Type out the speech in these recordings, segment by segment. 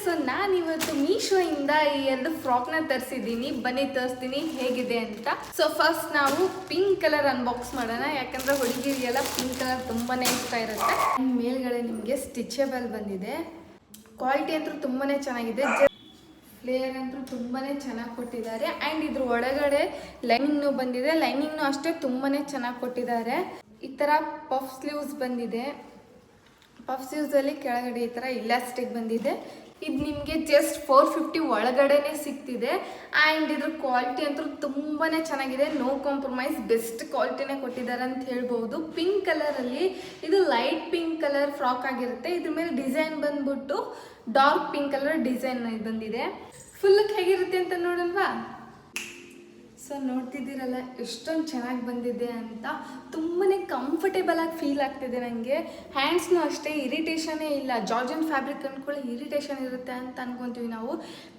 So ನಾನಿವತ್ತು ಮೀಶೋಯಿಂದ ಈ 2 ಫ್ರಾಕ್ನ ತರಿಸಿದ್ದೀನಿ. ಬನ್ನಿ ತರಿಸ್ತೀನಿ ಹೇಗಿದೆ ಅಂತ. ಸೊ ಫಸ್ಟ್ ನಾವು ಪಿಂಕ್ ಕಲರ್ ಅನ್ಬಾಕ್ಸ್ ಮಾಡೋಣ, ಯಾಕಂದ್ರೆ ಹುಡುಗಿರಿಗೆಲ್ಲ ಪಿಂಕ್ ಕಲರ್ ತುಂಬಾನೇ ಇಷ್ಟ ಇರುತ್ತೆ. ಮೇಲ್ಗಡೆ ನಿಮಗೆ ಸ್ಟಿಚಬಲ್ ಬಂದಿದೆ. ಕ್ವಾಲಿಟಿ ಅಂತೂ ತುಂಬಾನೇ ಚೆನ್ನಾಗಿದೆ. ಫ್ಲೇಯರ್ ಅಂತೂ ತುಂಬಾನೇ ಚೆನ್ನಾಗಿ ಕೊಟ್ಟಿದ್ದಾರೆ. ಆ್ಯಂಡ್ ಇದ್ರ ಒಳಗಡೆ ಲೈನಿಂಗ್ನು ಬಂದಿದೆ. ಲೈನಿಂಗ್ನು ಅಷ್ಟೇ ತುಂಬಾನೇ ಚೆನ್ನಾಗಿ ಕೊಟ್ಟಿದ್ದಾರೆ. ಈ ಥರ ಪಫ್ ಸ್ಲೀವ್ಸ್ ಬಂದಿದೆ. ಪಫ್ ಸ್ಲೀವ್ಸಲ್ಲಿ ಕೆಳಗಡೆ ಈ ಥರ ಇಲಾಸ್ಟಿಕ್ ಬಂದಿದೆ. ಇದು ನಿಮಗೆ ಜಸ್ಟ್ 450 ಒಳಗಡೆನೆ ಸಿಗ್ತಿದೆ. ಆ್ಯಂಡ್ ಇದ್ರ ಕ್ವಾಲಿಟಿ ಅಂತೂ ತುಂಬಾ ಚೆನ್ನಾಗಿದೆ. ನೋ ಕಾಂಪ್ರಮೈಸ್, ಬೆಸ್ಟ್ ಕ್ವಾಲಿಟಿನೇ ಕೊಟ್ಟಿದ್ದಾರೆ ಅಂತ ಹೇಳ್ಬೋದು. ಪಿಂಕ್ ಕಲರಲ್ಲಿ ಇದು ಲೈಟ್ ಪಿಂಕ್ ಕಲರ್ ಫ್ರಾಕ್ ಆಗಿರುತ್ತೆ. ಇದ್ರ ಮೇಲೆ ಡಿಸೈನ್ ಬಂದ್ಬಿಟ್ಟು ಡಾರ್ಕ್ ಪಿಂಕ್ ಕಲರ್ ಡಿಸೈನ್ ಬಂದಿದೆ. ಫುಲ್ ಹೇಗಿರುತ್ತೆ ಅಂತ ನೋಡಲ್ವಾ? ಸೊ ನೋಡ್ತಿದ್ದೀರಲ್ಲ ಎಷ್ಟೊಂದು ಚೆನ್ನಾಗಿ ಬಂದಿದೆ ಅಂತ. ತುಂಬಾ ಕಂಫರ್ಟೇಬಲ್ ಆಗಿ ಫೀಲ್ ಆಗ್ತಿದೆ ನನಗೆ. ಹ್ಯಾಂಡ್ಸ್ನೂ ಅಷ್ಟೇ ಇರಿಟೇಷನೇ ಇಲ್ಲ. ಜಾರ್ಜೆಂಟ್ ಫ್ಯಾಬ್ರಿಕ್ ಅಂದ್ಕೊಳ್ಳಿ ಇರಿಟೇಷನ್ ಇರುತ್ತೆ ಅಂತ ಅನ್ಕೊತೀವಿ ನಾವು,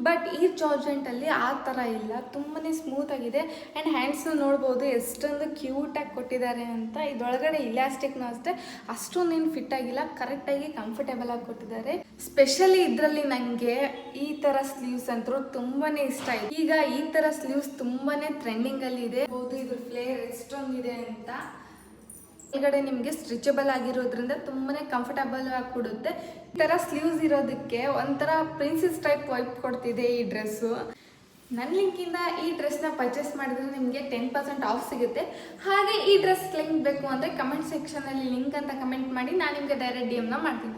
ಬಟ್ ಈ ಜಾರ್ಜೆಂಟಲ್ಲಿ ಆ ಥರ ಇಲ್ಲ. ತುಂಬಾ ಸ್ಮೂತಾಗಿದೆ. ಆ್ಯಂಡ್ ಹ್ಯಾಂಡ್ಸ್ನ ನೋಡ್ಬೋದು ಎಷ್ಟೊಂದು ಕ್ಯೂಟಾಗಿ ಕೊಟ್ಟಿದ್ದಾರೆ ಅಂತ. ಇದೊಳಗಡೆ ಇಲಾಸ್ಟಿಕ್ನೂ ಅಷ್ಟೇ ಅಷ್ಟೊಂದೇನು ಫಿಟ್ ಆಗಿಲ್ಲ, ಕರೆಕ್ಟಾಗಿ ಕಂಫರ್ಟೇಬಲ್ ಆಗಿ ಕೊಟ್ಟಿದ್ದಾರೆ. ಸ್ಪೆಷಲಿ ಇದರಲ್ಲಿ ನನಗೆ ಈ ಥರ ಸ್ಲೀವ್ಸ್ ಅಂತೂ ತುಂಬಾ ಇಷ್ಟ ಆಯಿತು. ಈಗ ಈ ಥರ ಸ್ಲೀವ್ಸ್ ತುಂಬಾ ಟ್ರೆಂಡಿಂಗಲ್ಲಿ ಇದೆ. ಇದ್ರ ಫ್ಲೇರ್ ಎಷ್ಟೊಂದಿದೆ ಅಂತ. ಈಗಡೆ ನಿಮಗೆ ಸ್ಟ್ರಿಚಬಲ್ ಆಗಿರೋದ್ರಿಂದ ತುಂಬಾ ಕಂಫರ್ಟಬಲ್ ಆಗಿ ಕೊಡುತ್ತೆ. ಈ ಥರ ಸ್ಲೀವ್ಸ್ ಇರೋದಕ್ಕೆ ಒಂಥರ ಪ್ರಿನ್ಸೆಸ್ ಟೈಪ್ ವೈಪ್ ಕೊಡ್ತಿದೆ ಈ ಡ್ರೆಸ್ಸು. ನನ್ನ ಲಿಂಕಿಂದ ಈ ಡ್ರೆಸ್ನ ಪರ್ಚೇಸ್ ಮಾಡಿದ್ರೆ ನಿಮಗೆ 10% ಆಫ್ ಸಿಗುತ್ತೆ. ಹಾಗೆ ಈ ಡ್ರೆಸ್ ಲಿಂಕ್ ಬೇಕು ಅಂದರೆ ಕಮೆಂಟ್ ಸೆಕ್ಷನಲ್ಲಿ ಲಿಂಕ್ ಅಂತ ಕಮೆಂಟ್ ಮಾಡಿ, ನಾನು ನಿಮಗೆ ಡೈರೆಕ್ಟ್ DM ಮಾಡ್ತೀನಿ.